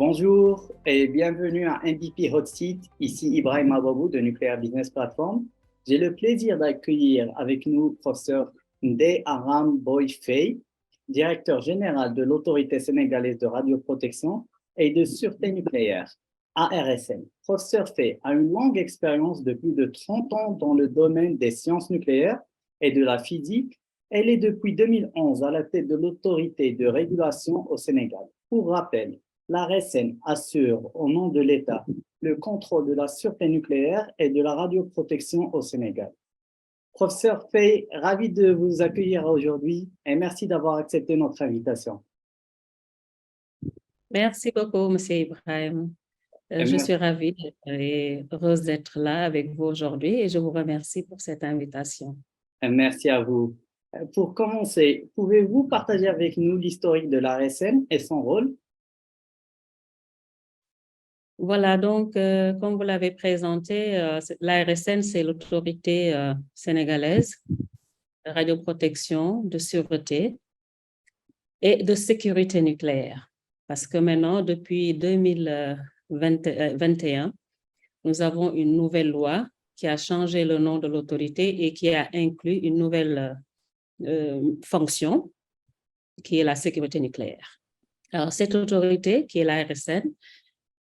Bonjour et bienvenue à MVP Hot Seat. Ici Ibrahim Ababou de Nuclear Business Platform. J'ai le plaisir d'accueillir avec nous professeur Ndeye Aram Boye Faye, directeur général de l'Autorité sénégalaise de radioprotection et de sûreté nucléaire, ARSN. Professeur Faye a une longue expérience de plus de 30 ans dans le domaine des sciences nucléaires et de la physique. Elle est depuis 2011 à la tête de l'Autorité de régulation au Sénégal. Pour rappel, l'ARSN assure, au nom de l'État, le contrôle de la sûreté nucléaire et de la radioprotection au Sénégal. Professeur Faye, ravi de vous accueillir aujourd'hui et merci d'avoir accepté notre invitation. Merci beaucoup, M. Ibrahim. Je suis ravie et heureuse d'être là avec vous aujourd'hui et je vous remercie pour cette invitation. Merci à vous. Pour commencer, pouvez-vous partager avec nous l'historique de l'ARSN et son rôle? Voilà, donc, comme vous l'avez présenté, l'ARSN, c'est l'autorité sénégalaise de radioprotection, de sûreté et de sécurité nucléaire. Parce que maintenant, depuis 2021, nous avons une nouvelle loi qui a changé le nom de l'autorité et qui a inclus une nouvelle fonction qui est la sécurité nucléaire. Alors, cette autorité, qui est l'ARSN,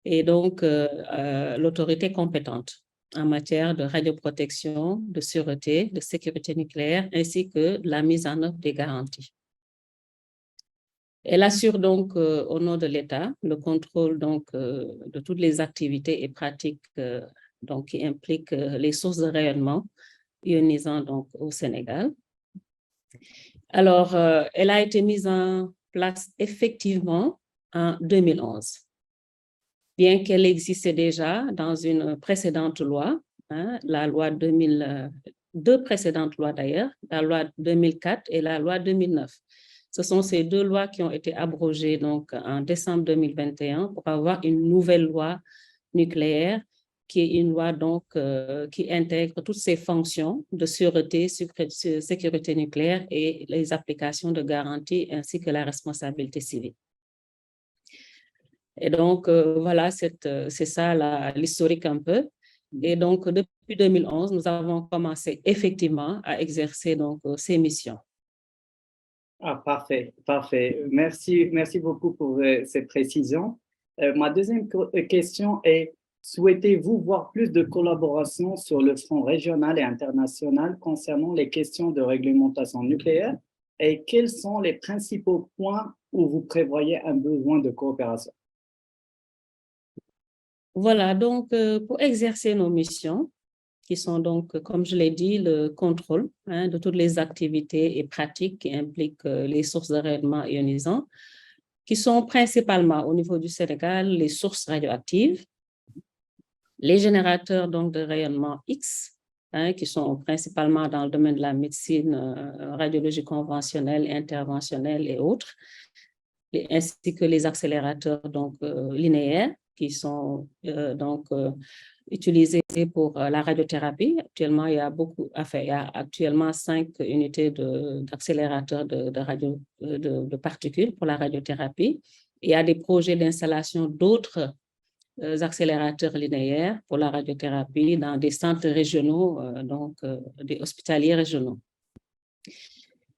est donc l'autorité compétente en matière de radioprotection, de sûreté, de sécurité nucléaire, ainsi que de la mise en œuvre des garanties. Elle assure donc au nom de l'État le contrôle donc, de toutes les activités et pratiques donc, qui impliquent les sources de rayonnement ionisant donc, au Sénégal. Alors, elle a été mise en place effectivement en 2011. Bien qu'elle existait déjà dans une précédente loi, la loi 2000, deux précédentes lois d'ailleurs, la loi 2004 et la loi 2009. Ce sont ces deux lois qui ont été abrogées donc, en décembre 2021 pour avoir une nouvelle loi nucléaire qui est une loi donc, qui intègre toutes ces fonctions de sûreté, sécurité nucléaire et les applications de garantie ainsi que la responsabilité civile. Et donc, voilà, c'est ça l'historique un peu. Et donc, depuis 2011, nous avons commencé effectivement à exercer donc, ces missions. Ah, parfait, parfait. Merci beaucoup pour ces précisions. Ma deuxième question est, souhaitez-vous voir plus de collaboration sur le front régional et international concernant les questions de réglementation nucléaire et quels sont les principaux points où vous prévoyez un besoin de coopération? Voilà, donc pour exercer nos missions, qui sont donc, comme je l'ai dit, le contrôle de toutes les activités et pratiques qui impliquent les sources de rayonnement ionisant, qui sont principalement au niveau du Sénégal, les sources radioactives, les générateurs donc, de rayonnement X, qui sont principalement dans le domaine de la médecine, radiologie conventionnelle, interventionnelle et autres, ainsi que les accélérateurs donc, linéaires, qui sont utilisés pour la radiothérapie. Actuellement, il y a actuellement 5 unités d'accélérateurs de particules pour la radiothérapie. Il y a des projets d'installation d'autres accélérateurs linéaires pour la radiothérapie dans des centres régionaux, des hospitaliers régionaux.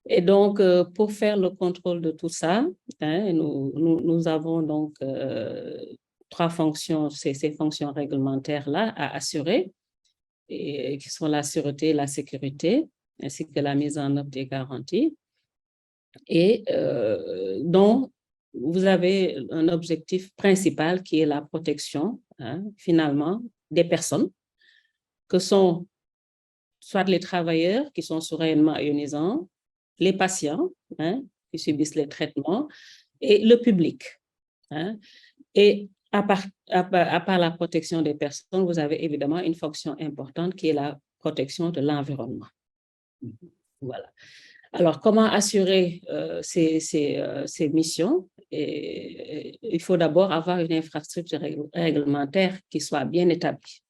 Et donc, pour faire le contrôle de tout ça, nous avons donc 3 fonctions, ces fonctions réglementaires-là à assurer, et qui sont la sûreté, la sécurité, ainsi que la mise en œuvre des garanties. Et dont vous avez un objectif principal qui est la protection, finalement, des personnes, que sont soit les travailleurs qui sont sous rayonnement ionisant, les patients qui subissent les traitements et le public. Et à part la protection des personnes, vous avez évidemment une fonction importante qui est la protection de l'environnement. Voilà. Alors, comment assurer ces missions? Il faut d'abord avoir une infrastructure réglementaire qui soit bien établie.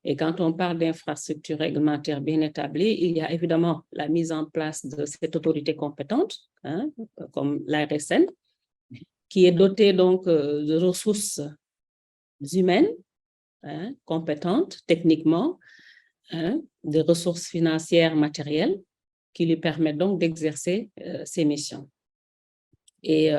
Et quand on parle d'infrastructure réglementaire bien établie, il y a évidemment la mise en place de cette autorité compétente, comme l'ARSN, qui est doté donc de ressources humaines, compétentes techniquement, de ressources financières matérielles qui lui permettent donc d'exercer ses missions. Et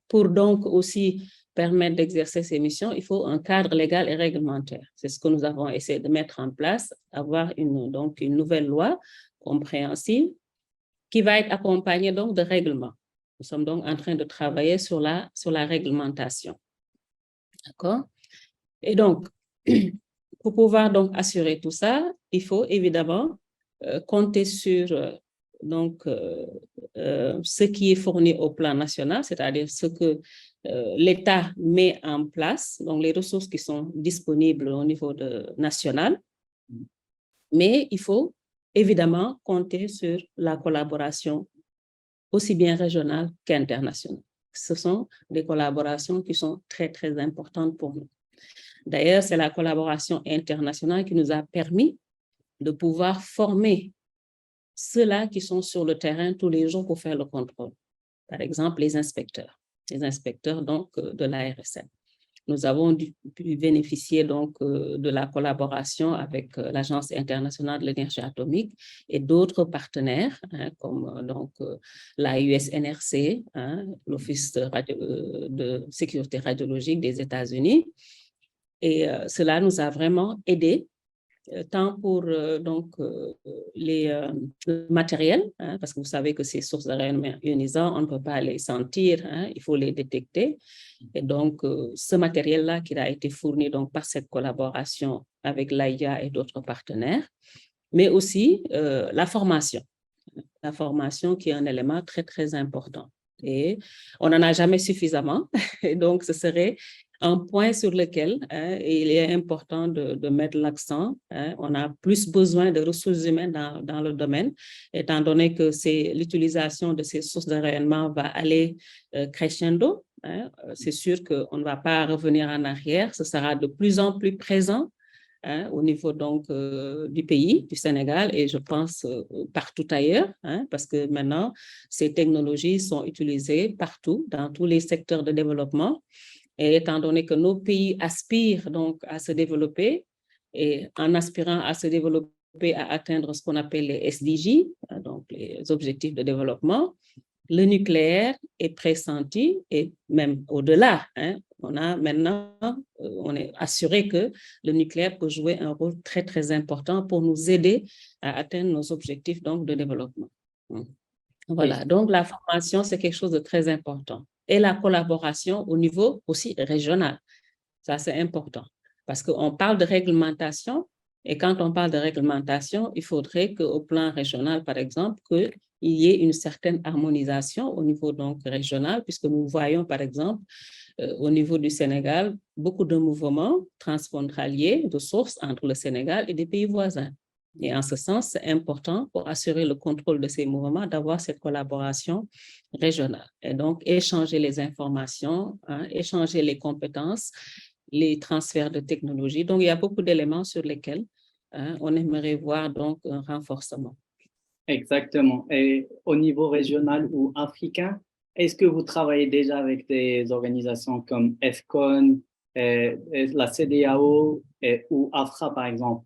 pour donc aussi permettre d'exercer ces missions, il faut un cadre légal et réglementaire. C'est ce que nous avons essayé de mettre en place, avoir donc une nouvelle loi compréhensible qui va être accompagnée donc de règlements. Nous sommes donc en train de travailler sur la réglementation. D'accord? Et donc, pour pouvoir donc assurer tout ça, il faut évidemment compter sur ce qui est fourni au plan national, c'est-à-dire ce que l'État met en place, donc les ressources qui sont disponibles au niveau national. Mais il faut évidemment compter sur la collaboration aussi bien régionale qu'internationale. Ce sont des collaborations qui sont très, très importantes pour nous. D'ailleurs, c'est la collaboration internationale qui nous a permis de pouvoir former ceux-là qui sont sur le terrain tous les jours pour faire le contrôle. Par exemple, les inspecteurs donc de l'ARSN. Nous avons pu bénéficier donc de la collaboration avec l'Agence internationale de l'énergie atomique et d'autres partenaires comme donc la USNRC, l'Office de sécurité radiologique des États-Unis. Et cela nous a vraiment aidés tant pour le matériel, parce que vous savez que ces sources de rayonnement ionisant, on ne peut pas les sentir, il faut les détecter. Et donc, ce matériel-là qui a été fourni donc, par cette collaboration avec l'AIA et d'autres partenaires, mais aussi la formation qui est un élément très, très important. Et on n'en a jamais suffisamment, et donc ce serait un point sur lequel il est important de mettre l'accent. On a plus besoin de ressources humaines dans le domaine, étant donné que l'utilisation de ces sources de rayonnement va aller crescendo. C'est sûr qu'on ne va pas revenir en arrière, ce sera de plus en plus présent au niveau donc du pays, du Sénégal, et je pense partout ailleurs, parce que maintenant, ces technologies sont utilisées partout, dans tous les secteurs de développement. Et étant donné que nos pays aspirent donc à se développer, et en aspirant à se développer, à atteindre ce qu'on appelle les SDG, donc les objectifs de développement, le nucléaire est pressenti et même au-delà. On est assuré que le nucléaire peut jouer un rôle très, très important pour nous aider à atteindre nos objectifs donc, de développement. Voilà, donc la formation, c'est quelque chose de très important. Et la collaboration au niveau aussi régional. Ça, c'est important. Parce qu'on parle de réglementation, et quand on parle de réglementation, il faudrait qu'au plan régional, par exemple, qu'il y ait une certaine harmonisation au niveau donc régional, puisque nous voyons, par exemple, au niveau du Sénégal, beaucoup de mouvements transfrontaliers de sources entre le Sénégal et des pays voisins. Et en ce sens, c'est important pour assurer le contrôle de ces mouvements d'avoir cette collaboration régionale. Et donc, échanger les informations, échanger les compétences, les transferts de technologies. Donc, il y a beaucoup d'éléments sur lesquels on aimerait voir donc un renforcement. Exactement. Et au niveau régional ou africain, est-ce que vous travaillez déjà avec des organisations comme EFCON, la CEDEAO ou AFRA, par exemple?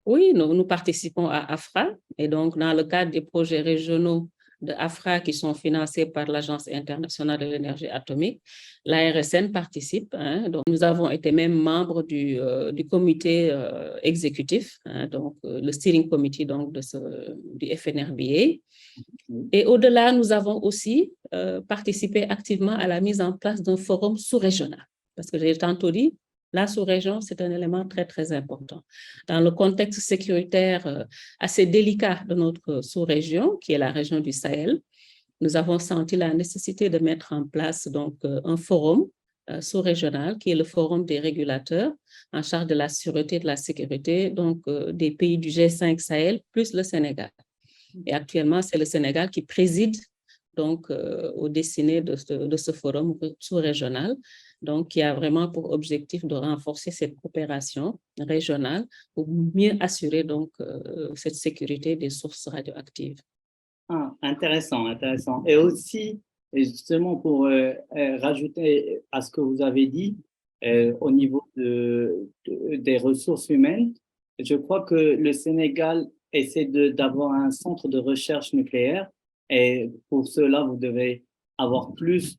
Oui, nous participons à AFRA et donc dans le cadre des projets régionaux de AFRA qui sont financés par l'Agence internationale de l'énergie atomique, l'ARSN participe. Donc, nous avons été même membres du comité exécutif, donc le steering committee donc, du FNRBA. Et au-delà, nous avons aussi participé activement à la mise en place d'un forum sous-régional. Parce que j'ai tantôt dit, la sous-région, c'est un élément très, très important. Dans le contexte sécuritaire assez délicat de notre sous-région, qui est la région du Sahel, nous avons senti la nécessité de mettre en place donc, un forum sous-régional, qui est le forum des régulateurs en charge de la sûreté et de la sécurité donc, des pays du G5 Sahel, plus le Sénégal. Et actuellement, c'est le Sénégal qui préside donc, au destiné de ce forum sous-régional, donc qui a vraiment pour objectif de renforcer cette coopération régionale pour mieux assurer donc, cette sécurité des sources radioactives. Ah, intéressant, intéressant. Et aussi, Et justement, pour rajouter à ce que vous avez dit, au niveau des ressources humaines, je crois que le Sénégal essaie d'avoir un centre de recherche nucléaire et pour cela, vous devez avoir plus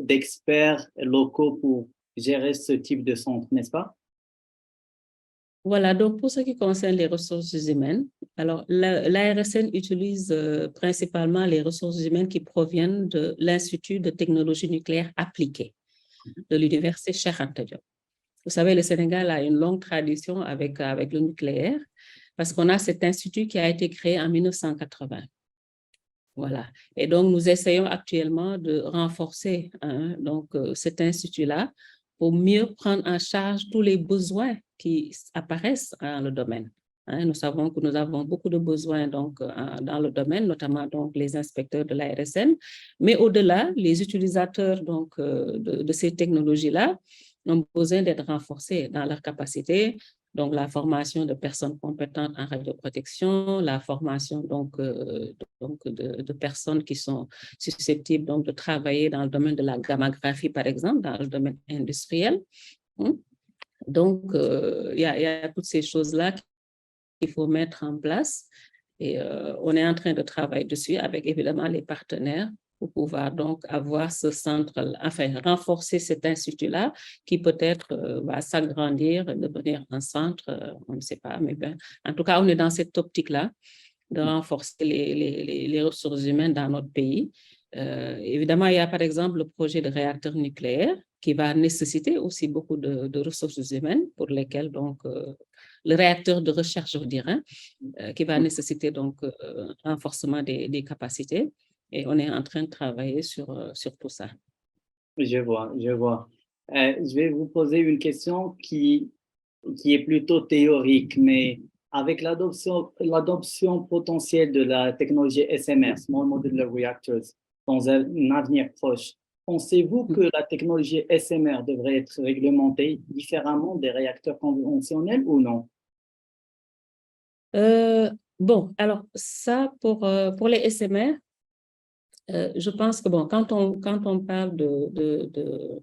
d'experts locaux pour gérer ce type de centre, n'est-ce pas? Voilà, donc pour ce qui concerne les ressources humaines, alors l'ARSN utilise principalement les ressources humaines qui proviennent de l'Institut de technologie nucléaire appliquée de l'Université Cheikh Anta Diop. Vous savez, le Sénégal a une longue tradition avec le nucléaire parce qu'on a cet institut qui a été créé en 1980. Voilà. Et donc, nous essayons actuellement de renforcer cet institut-là pour mieux prendre en charge tous les besoins qui apparaissent dans le domaine. Nous savons que nous avons beaucoup de besoins dans le domaine, notamment donc, les inspecteurs de l'ARSN, mais au-delà, les utilisateurs de ces technologies-là ont besoin d'être renforcés dans leur capacité. Donc, la formation de personnes compétentes en radioprotection, la formation de personnes qui sont susceptibles donc, de travailler dans le domaine de la gammagraphie, par exemple, dans le domaine industriel. Donc, il y a toutes ces choses-là qu'il faut mettre en place et on est en train de travailler dessus avec évidemment les partenaires pour pouvoir donc avoir ce centre, enfin renforcer cet institut-là qui peut-être va s'agrandir, devenir un centre, on ne sait pas, mais bien, en tout cas, on est dans cette optique-là de renforcer les ressources humaines dans notre pays. Évidemment, il y a par exemple le projet de réacteur nucléaire qui va nécessiter aussi beaucoup de ressources humaines pour lesquelles donc le réacteur de recherche, je dirais, qui va nécessiter donc renforcement des capacités. Et on est en train de travailler sur tout ça. Je vois, je vois. Je vais vous poser une question qui est plutôt théorique, mais avec l'adoption potentielle de la technologie SMR, Small Modular Reactors, dans un avenir proche, pensez-vous que la technologie SMR devrait être réglementée différemment des réacteurs conventionnels ou non? Bon, alors ça, pour les SMR, je pense que bon, quand on parle de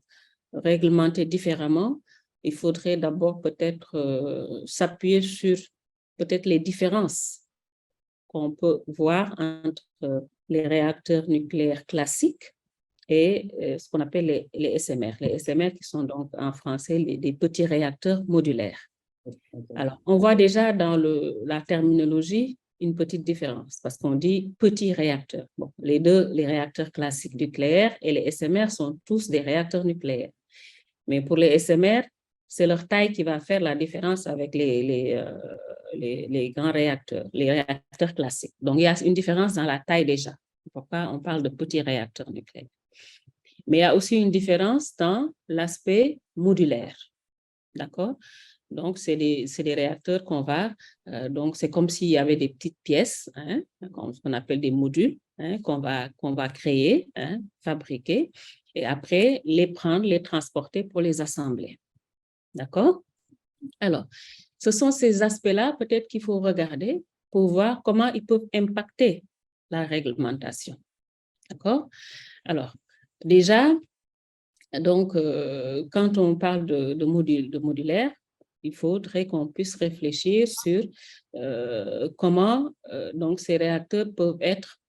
réglementer différemment, il faudrait d'abord peut-être s'appuyer sur peut-être les différences qu'on peut voir entre les réacteurs nucléaires classiques et ce qu'on appelle les SMR. Les SMR qui sont donc en français des petits réacteurs modulaires. Alors, on voit déjà dans la terminologie une petite différence parce qu'on dit petit réacteur. Bon, les réacteurs classiques nucléaires et les SMR sont tous des réacteurs nucléaires. Mais pour les SMR, c'est leur taille qui va faire la différence avec les grands réacteurs, les réacteurs classiques. Donc, il y a une différence dans la taille déjà. Pourquoi on parle de petits réacteurs nucléaires? Mais il y a aussi une différence dans l'aspect modulaire. D'accord? Donc, c'est des réacteurs qu'on va, donc c'est comme s'il y avait des petites pièces, hein, ce qu'on appelle des modules, hein, qu'on va créer, hein, fabriquer, et après les prendre, les transporter pour les assembler. D'accord? Alors, ce sont ces aspects-là peut-être qu'il faut regarder pour voir comment ils peuvent impacter la réglementation. D'accord? Alors, déjà, donc, quand on parle de modulaire, il faudrait qu'on puisse réfléchir sur comment donc ces réacteurs peuvent être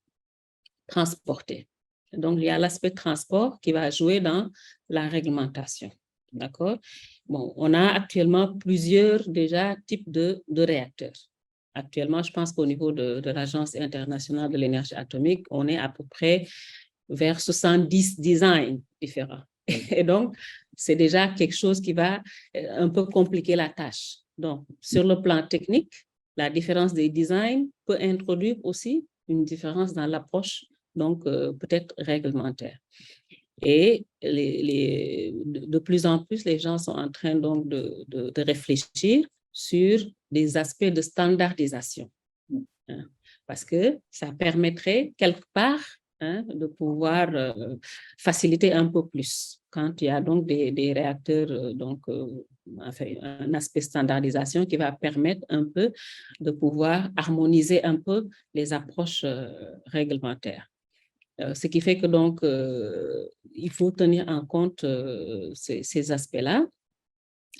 transportés. Donc, il y a l'aspect transport qui va jouer dans la réglementation. D'accord? Bon, on a actuellement plusieurs déjà types de réacteurs. Actuellement, je pense qu'au niveau de l'Agence internationale de l'énergie atomique, on est à peu près vers 70 designs différents. Et donc, c'est déjà quelque chose qui va un peu compliquer la tâche. Donc, sur le plan technique, la différence des designs peut introduire aussi une différence dans l'approche, donc peut-être réglementaire. Et de plus en plus, les gens sont en train donc de réfléchir sur des aspects de standardisation. Hein, parce que ça permettrait quelque part, hein, de pouvoir faciliter un peu plus quand il y a donc des réacteurs, enfin, un aspect standardisation qui va permettre un peu de pouvoir harmoniser un peu les approches réglementaires. Ce qui fait que donc, il faut tenir en compte ces aspects-là.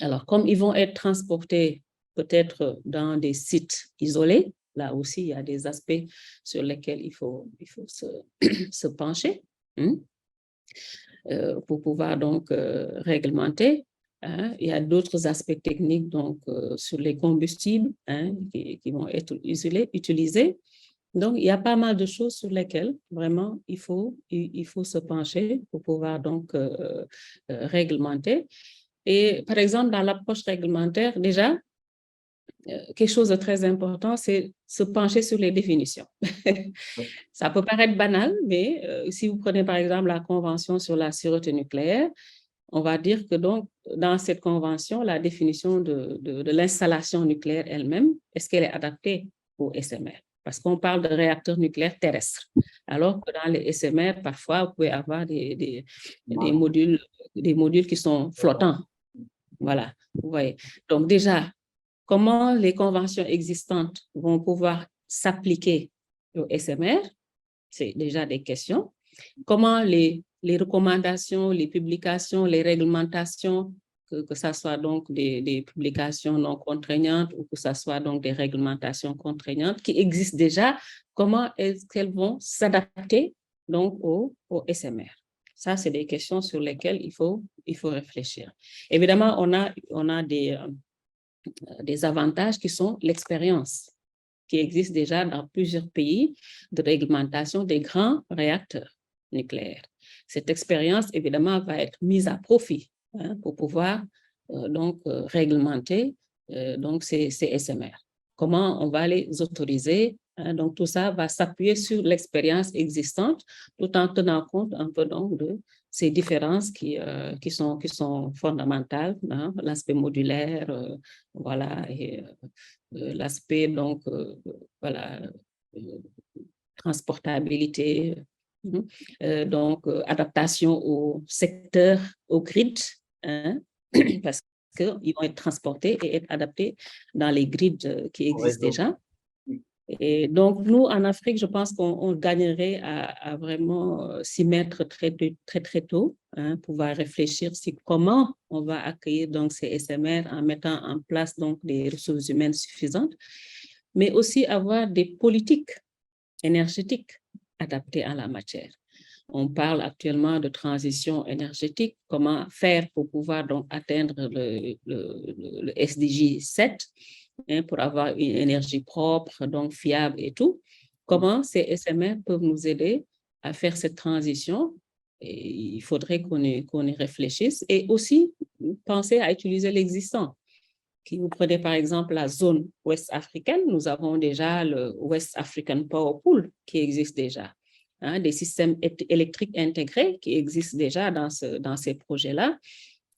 Alors, comme ils vont être transportés peut-être dans des sites isolés, là aussi, il y a des aspects sur lesquels il faut se pencher pour pouvoir donc réglementer. Hein. Il y a d'autres aspects techniques donc, sur les combustibles qui vont être utilisés. Donc, il y a pas mal de choses sur lesquelles vraiment il faut se pencher pour pouvoir donc réglementer. Et par exemple, dans l'approche réglementaire, déjà, quelque chose de très important, c'est se pencher sur les définitions. Ça peut paraître banal, mais si vous prenez par exemple la Convention sur la sûreté nucléaire, on va dire que donc, dans cette convention, la définition de l'installation nucléaire elle-même, est-ce qu'elle est adaptée au SMR? Parce qu'on parle de réacteurs nucléaires terrestres, alors que dans les SMR, parfois, vous pouvez avoir des modules qui sont flottants. Voilà, vous voyez. Donc déjà, comment les conventions existantes vont pouvoir s'appliquer au SMR? C'est déjà des questions. Comment les recommandations, les publications, les réglementations, que ce soit donc des publications non contraignantes ou que ce soit donc des réglementations contraignantes qui existent déjà, comment est-ce qu'elles vont s'adapter donc au SMR? Ça, c'est des questions sur lesquelles il faut réfléchir. Évidemment, on a des avantages qui sont l'expérience qui existe déjà dans plusieurs pays de réglementation des grands réacteurs nucléaires. Cette expérience, évidemment, va être mise à profit pour pouvoir réglementer donc ces SMR. Comment on va les autoriser? Donc, tout ça va s'appuyer sur l'expérience existante tout en tenant compte un peu donc de ces différences qui sont fondamentales, hein, l'aspect modulaire, voilà, et l'aspect donc voilà, transportabilité, donc adaptation au secteur, au grid, hein, parce qu'ils vont être transportés et être adaptés dans les grids qui existent déjà. Et donc, nous, en Afrique, je pense qu'on gagnerait à vraiment s'y mettre très, très, très tôt, hein, pouvoir réfléchir sur comment on va accueillir donc, ces SMR en mettant en place donc, des ressources humaines suffisantes, mais aussi avoir des politiques énergétiques adaptées à la matière. On parle actuellement de transition énergétique, comment faire pour pouvoir donc, atteindre le SDG 7, hein, pour avoir une énergie propre, donc fiable et tout. Comment ces SMR peuvent nous aider à faire cette transition? Et il faudrait qu'on y réfléchisse et aussi penser à utiliser l'existant. Si vous prenez par exemple la zone ouest africaine, nous avons déjà le West African Power Pool qui existe déjà. Hein, des systèmes électriques intégrés qui existent déjà dans ces projets-là.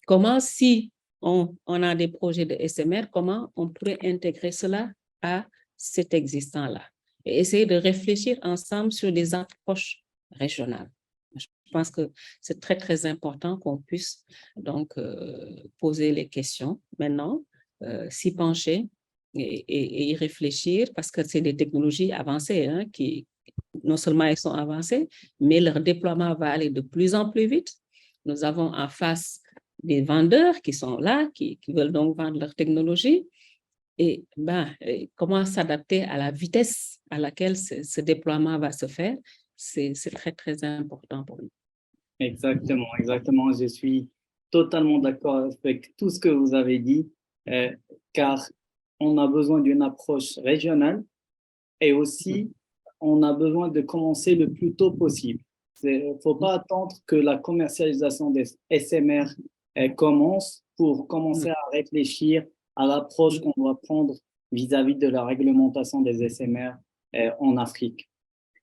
Comment, si on a des projets de SMR, comment on pourrait intégrer cela à cet existant-là et essayer de réfléchir ensemble sur des approches régionales. Je pense que c'est très, très important qu'on puisse donc poser les questions maintenant, s'y pencher et y réfléchir parce que c'est des technologies avancées hein, qui, non seulement elles sont avancées, mais leur déploiement va aller de plus en plus vite. Nous avons en face des vendeurs qui sont là, qui veulent donc vendre leur technologie. Et comment s'adapter à la vitesse à laquelle ce déploiement va se faire, c'est très, très important pour nous. Exactement, exactement. Je suis totalement d'accord avec tout ce que vous avez dit, car on a besoin d'une approche régionale et aussi on a besoin de commencer le plus tôt possible. Il ne faut pas attendre que la commercialisation des SMR commence pour commencer à réfléchir à l'approche qu'on doit prendre vis-à-vis de la réglementation des SMR en Afrique.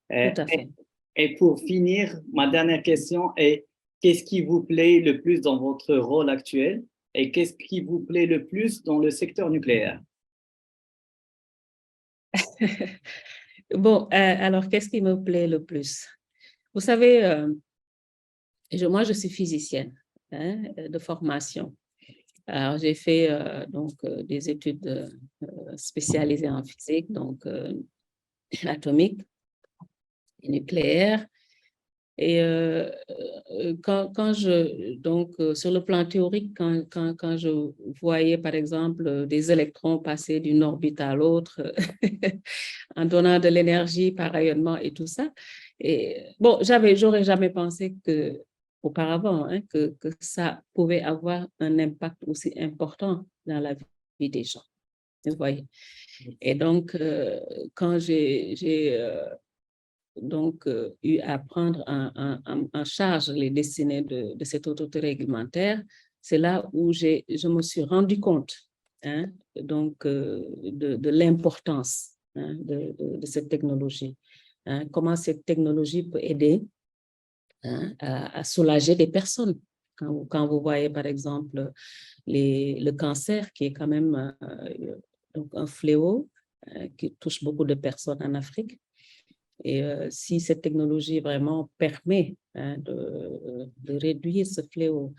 Tout à fait. Et pour finir, ma dernière question est, qu'est-ce qui vous plaît le plus dans votre rôle actuel et qu'est-ce qui vous plaît le plus dans le secteur nucléaire? Bon, alors, qu'est-ce qui me plaît le plus? Vous savez, moi, je suis physicienne hein, de formation. Alors, j'ai fait des études spécialisées en physique, donc atomique et nucléaire. Et sur le plan théorique, quand je voyais, par exemple, des électrons passer d'une orbite à l'autre en donnant de l'énergie par rayonnement et tout ça, et bon, j'aurais jamais pensé auparavant, hein, que ça pouvait avoir un impact aussi important dans la vie des gens. Vous voyez. Et donc, quand j'ai eu à prendre en charge les destinées de cette autorité réglementaire, c'est là où je me suis rendu compte, hein, donc, de l'importance, hein, de cette technologie, hein, comment cette technologie peut aider, hein, à soulager des personnes. Quand vous voyez, par exemple, le cancer, qui est quand même donc un fléau qui touche beaucoup de personnes en Afrique. Et si cette technologie vraiment permet, hein, de réduire ce fléau,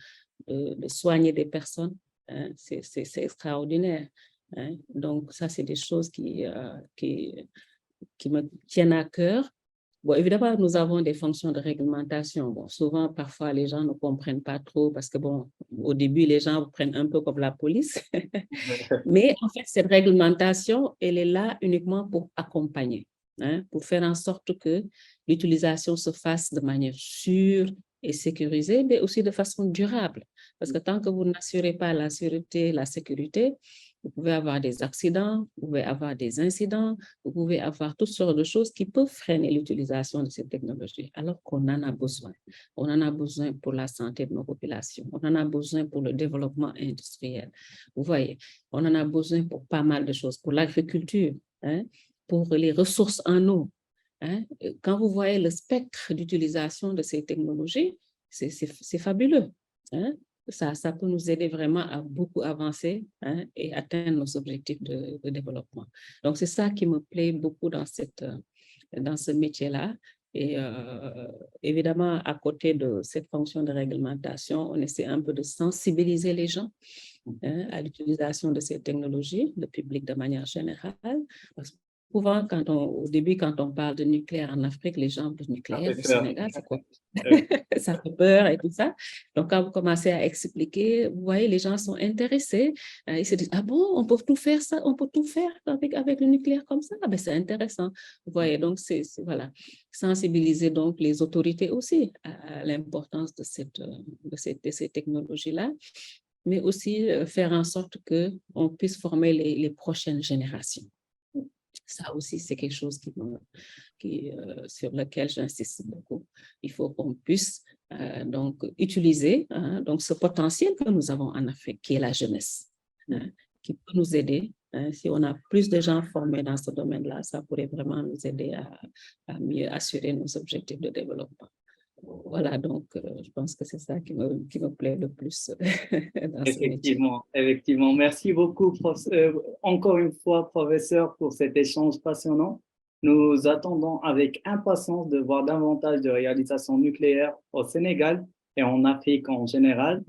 de soigner des personnes, hein, c'est extraordinaire. Hein. Donc, ça, c'est des choses qui me tiennent à cœur. Bon, évidemment, nous avons des fonctions de réglementation. Bon, souvent, parfois, les gens ne comprennent pas trop parce que, bon, au début, les gens vous prennent un peu comme la police. Mais en fait, cette réglementation, elle est là uniquement pour accompagner, hein, pour faire en sorte que l'utilisation se fasse de manière sûre et sécurisée, mais aussi de façon durable. Parce que tant que vous n'assurez pas la sûreté, la sécurité, vous pouvez avoir des accidents, vous pouvez avoir des incidents, vous pouvez avoir toutes sortes de choses qui peuvent freiner l'utilisation de cette technologie, alors qu'on en a besoin. On en a besoin pour la santé de nos populations, on en a besoin pour le développement industriel. Vous voyez, on en a besoin pour pas mal de choses, pour l'agriculture, hein, pour les ressources en eau. Hein. Quand vous voyez le spectre d'utilisation de ces technologies, c'est fabuleux. Hein. Ça peut nous aider vraiment à beaucoup avancer, hein, et atteindre nos objectifs de développement. Donc, c'est ça qui me plaît beaucoup dans ce métier-là. Et évidemment, à côté de cette fonction de réglementation, on essaie un peu de sensibiliser les gens, hein, à l'utilisation de ces technologies, le public de manière générale. Parce que souvent, au début, quand on parle de nucléaire en Afrique, les gens du nucléaire au Sénégal, c'est quoi? Ça fait peur et tout ça. Donc, quand vous commencez à expliquer, vous voyez, les gens sont intéressés. Ils se disent, ah bon, on peut tout faire ça, on peut tout faire avec le nucléaire comme ça. Ah ben, c'est intéressant. Vous voyez, donc, voilà, sensibiliser donc les autorités aussi à l'importance de ces technologies-là, mais aussi faire en sorte qu'on puisse former les prochaines générations. Ça aussi, c'est quelque chose sur lequel j'insiste beaucoup. Il faut qu'on puisse donc utiliser, hein, donc ce potentiel que nous avons en Afrique, qui est la jeunesse, hein, qui peut nous aider. Hein, si on a plus de gens formés dans ce domaine-là, ça pourrait vraiment nous aider à mieux assurer nos objectifs de développement. Voilà, donc je pense que c'est ça qui me plaît le plus dans ce métier. Effectivement. Merci beaucoup, encore une fois, professeur, pour cet échange passionnant. Nous attendons avec impatience de voir davantage de réalisations nucléaires au Sénégal et en Afrique en général.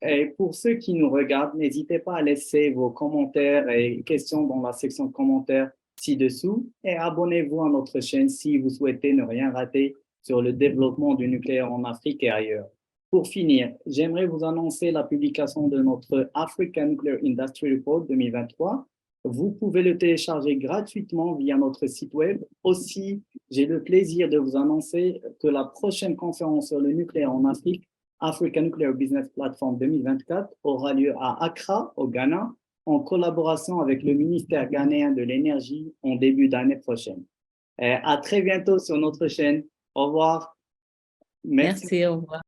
Et pour ceux qui nous regardent, n'hésitez pas à laisser vos commentaires et questions dans la section de commentaires ci-dessous et abonnez-vous à notre chaîne si vous souhaitez ne rien rater sur le développement du nucléaire en Afrique et ailleurs. Pour finir, j'aimerais vous annoncer la publication de notre African Nuclear Industry Report 2023. Vous pouvez le télécharger gratuitement via notre site web. Aussi, j'ai le plaisir de vous annoncer que la prochaine conférence sur le nucléaire en Afrique, African Nuclear Business Platform 2024, aura lieu à Accra, au Ghana, en collaboration avec le ministère ghanéen de l'énergie en début d'année prochaine. À très bientôt sur notre chaîne. Au revoir. Merci, au revoir.